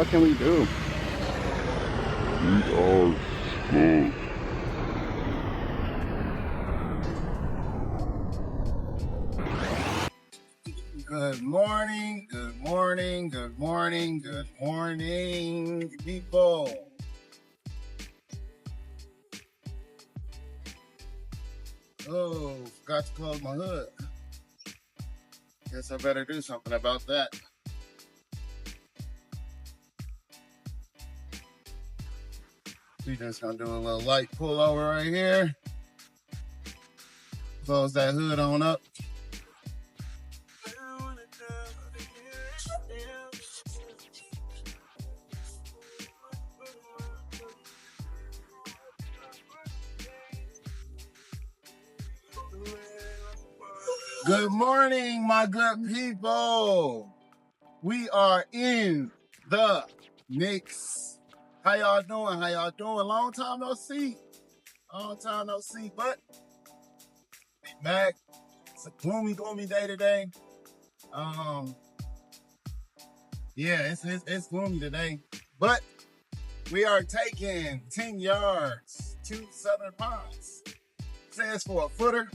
What can we do? We are slow. Good morning, good morning, good morning, good morning, people. Oh, forgot to close my hood. Guess I better do something about that. We just gonna do a little light pullover right here. Close that hood on up. Good morning, my good people. We are in the mix. How y'all doing? How y'all doing? Long time no see. Long time no see, but be back. It's a gloomy day today. Yeah, it's gloomy today, but we are taking 10 yards to Southern Pines. Says for a footer.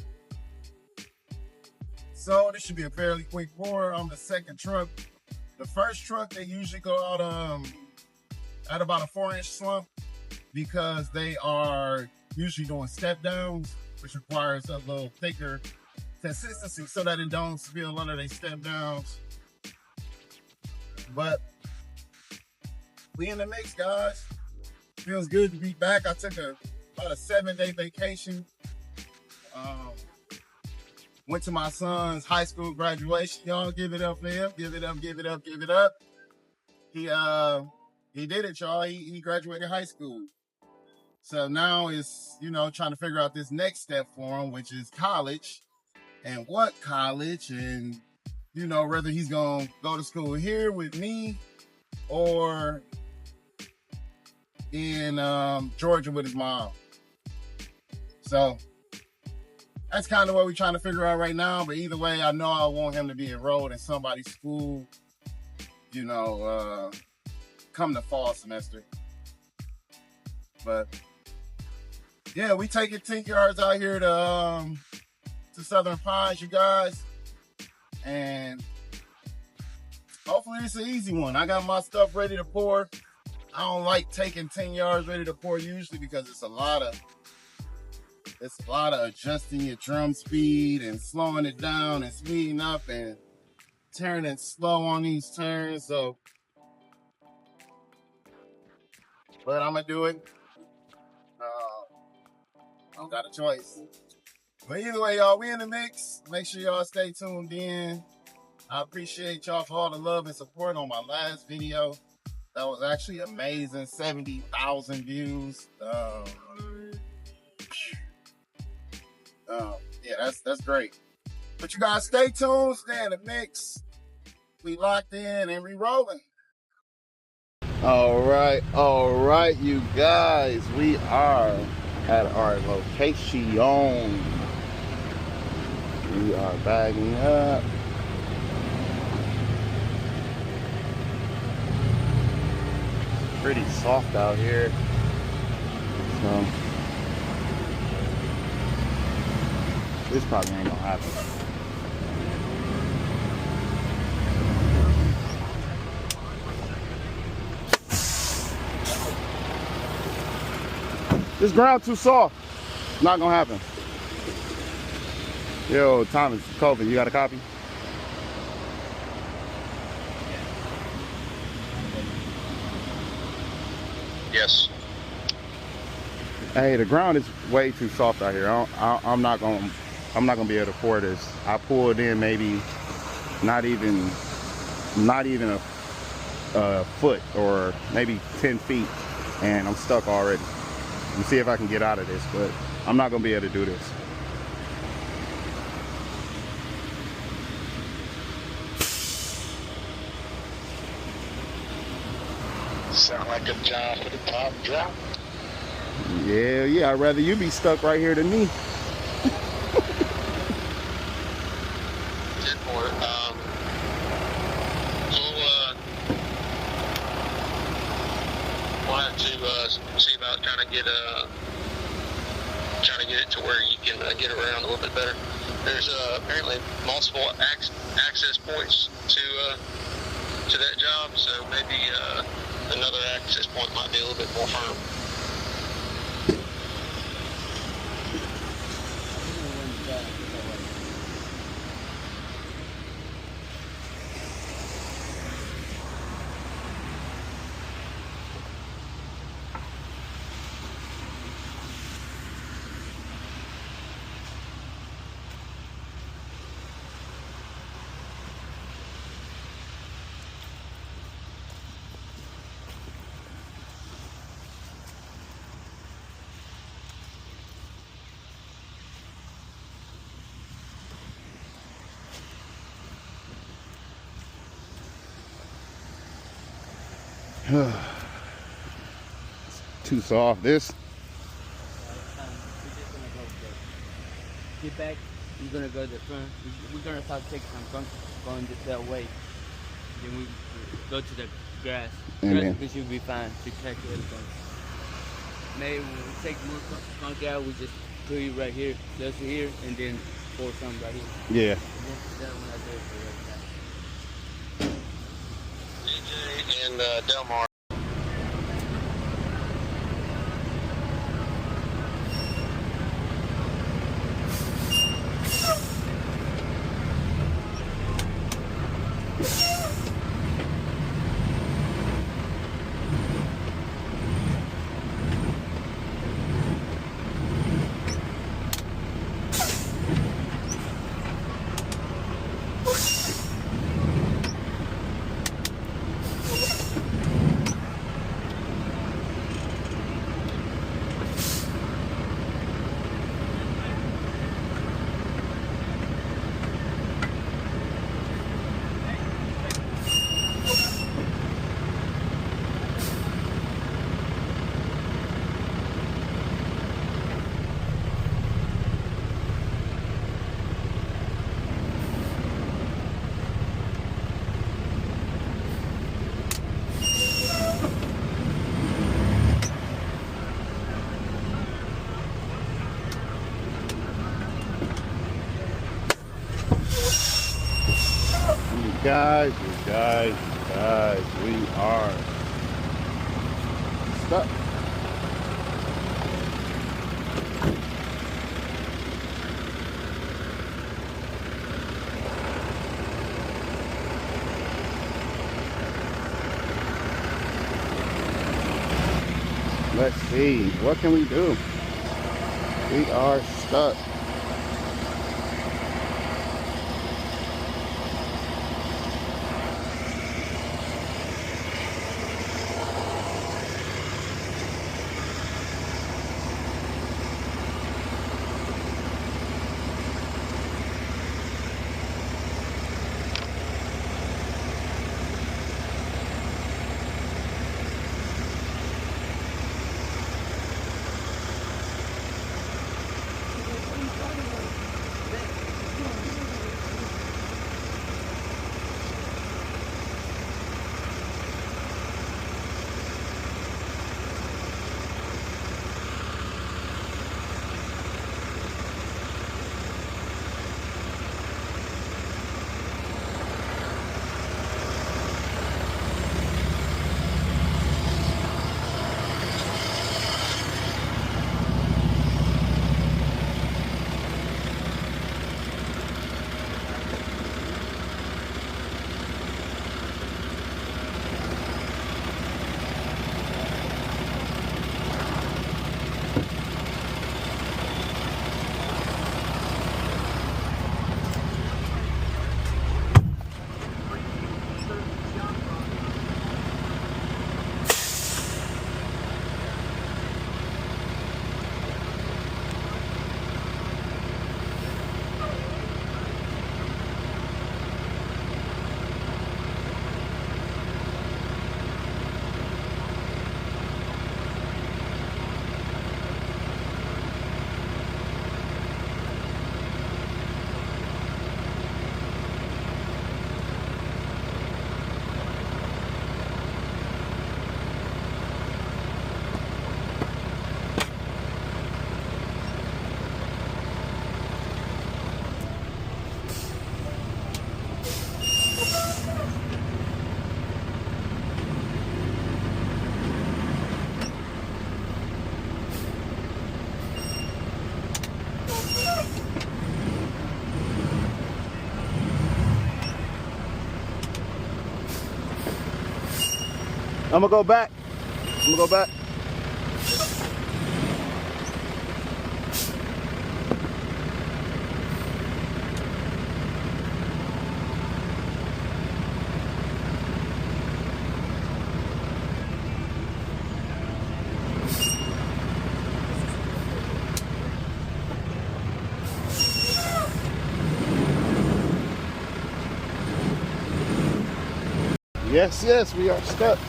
So this should be a fairly quick pour on the second truck. The first truck, they usually go out at about a 4-inch slump because they are usually doing step downs, which requires a little thicker consistency so that it don't spill under their step downs. But we in the mix, guys. Feels good to be back. I took about a 7-day vacation. Went to my son's high school graduation. Y'all give it up for him. Give it up, give it up, give it up. He did it, y'all. He graduated high school. So now it's, trying to figure out this next step for him, which is college. And what college, and, whether he's going to go to school here with me or in Georgia with his mom. So that's kind of what we're trying to figure out right now. But either way, I know I want him to be enrolled in somebody's school, come the fall semester. But yeah, we taking 10 yards out here to Southern Pines, you guys. And hopefully it's an easy one. I got my stuff ready to pour. I don't like taking 10 yards ready to pour usually because it's a lot of adjusting your drum speed and slowing it down and speeding up and turning slow on these turns. So, but I'm gonna do it. I don't got a choice. But either way, y'all, we in the mix. Make sure y'all stay tuned in. I appreciate y'all for all the love and support on my last video. That was actually amazing. 70,000 views. Yeah, that's great. But you guys stay tuned, stay in the mix. We locked in and we rolling. All right, you guys. We are at our location. We are bagging up. It's pretty soft out here. So this probably ain't gonna happen. This ground too soft. Not gonna happen. Yo, Thomas, COVID, you got a copy? Yes. Hey, the ground is way too soft out here. I'm not gonna be able to pour this. I pulled in maybe not even a foot or maybe 10 feet, and I'm stuck already. Let me see if I can get out of this, but I'm not gonna be able to do this. Sound like a job for the top drop. Yeah, I'd rather you be stuck right here than me. trying to see about trying to get it to where you can get around a little bit better. There's apparently multiple access points to that job, so maybe another access point might be a little bit more firm. Too soft. This. Get back. You're gonna go to the front. We're gonna start taking some going that way. Then we go to the grass. We should be fine to catch everything. Maybe we'll take more skunk out. We just put it right here, just here, and then pour some right here. Yeah. That one right there. DJ and Delmar. Guys, we are stuck. Let's see, what can we do? We are stuck. I'm gonna go back. I'm gonna go back. Yes, yes, we are stuck.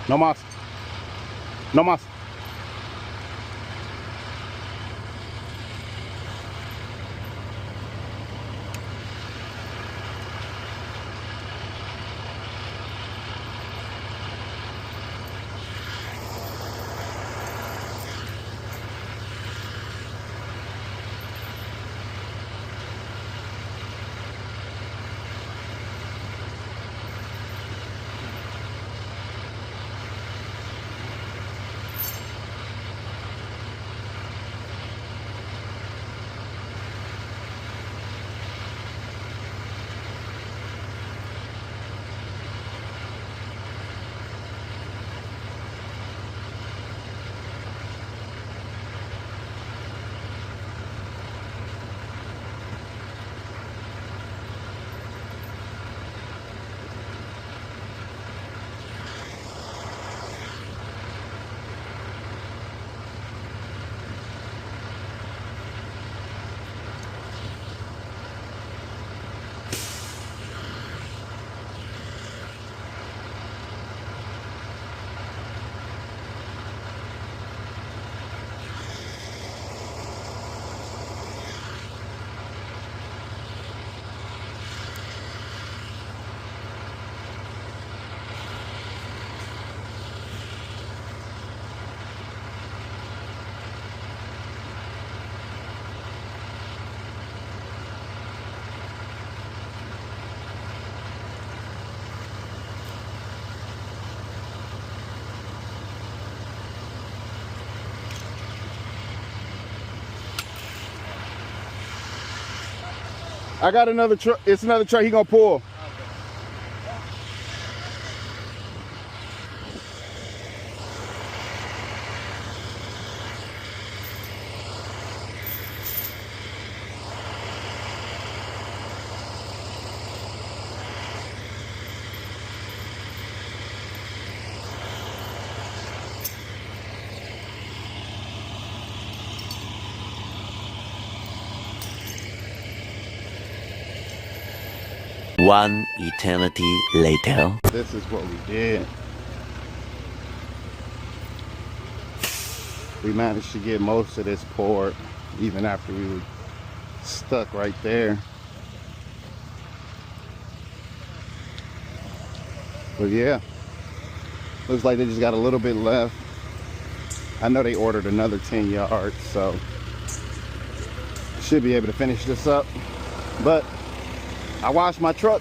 No más. No más. I got another truck. It's another truck he gonna pull. One eternity later. This is what we did. We managed to get most of this poured, even after we were stuck right there. But yeah, looks like they just got a little bit left. I know they ordered another 10 yards, so should be able to finish this up. But I washed my truck.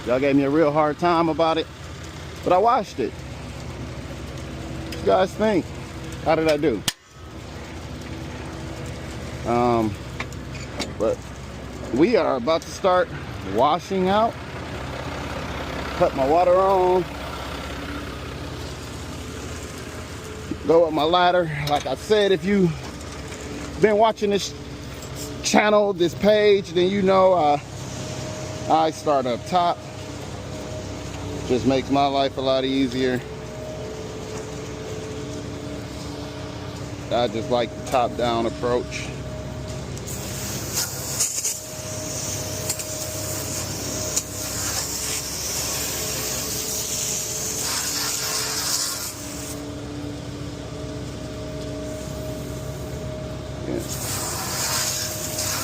Y'all gave me a real hard time about it, but I washed it. What you guys think? How did I do? But we are about to start washing out. Cut my water on. Go up my ladder. Like I said, if you've been watching this channel, this page, then you know I start up top. Just makes my life a lot easier. I just like the top-down approach. Yeah.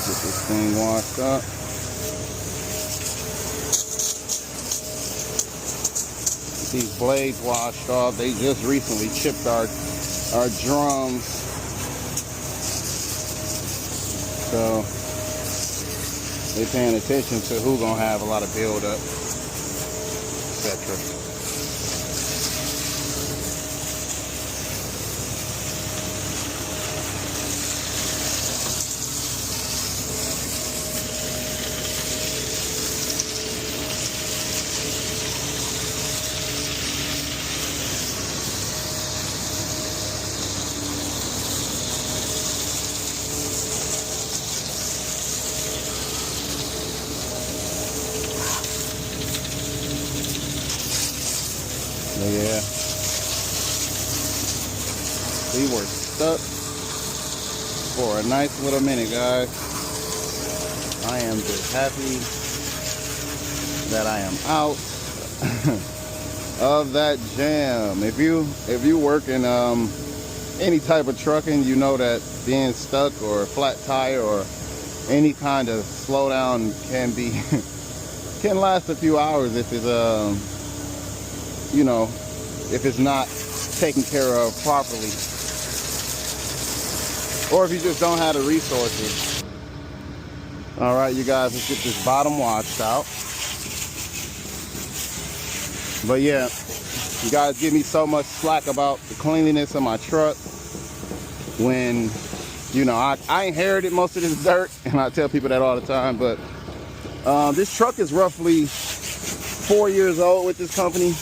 Get this thing washed up. these blades washed off. They just recently chipped our drums. So they paying attention to who gonna have a lot of buildup, etc. Yeah, we were stuck for a nice little minute, guys. I am just happy that I am out of that jam. If you work in any type of trucking, you know that being stuck or a flat tire or any kind of slowdown can last a few hours if it's you know, if it's not taken care of properly, or if you just don't have the resources. All right, you guys, let's get this bottom washed out. But yeah, you guys give me so much slack about the cleanliness of my truck when, you know, I inherited most of this dirt, and I tell people that all the time, but this truck is roughly 4 years old with this company.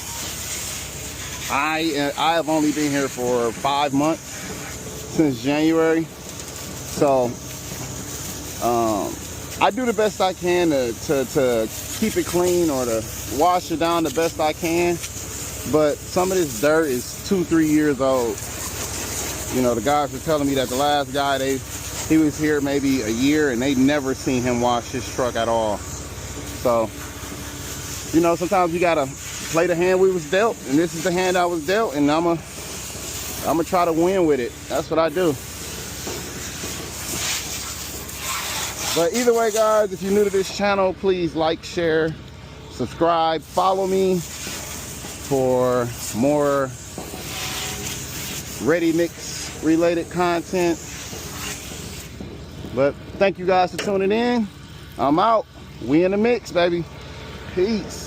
I have only been here for 5 months, since January. So I do the best I can to keep it clean or to wash it down the best I can. But some of this dirt is 2-3 years old. You know, the guys were telling me that the last guy, he was here maybe a year and they never seen him wash his truck at all. So, you know, sometimes you gotta play the hand we was dealt, and this is the hand I was dealt, and I'm gonna try to win with it. That's what I do. But either way, guys, if you're new to this channel, please like, share, subscribe, follow me for more ready mix related content. But thank you guys for tuning in. I'm out. We in the mix, baby. Peace.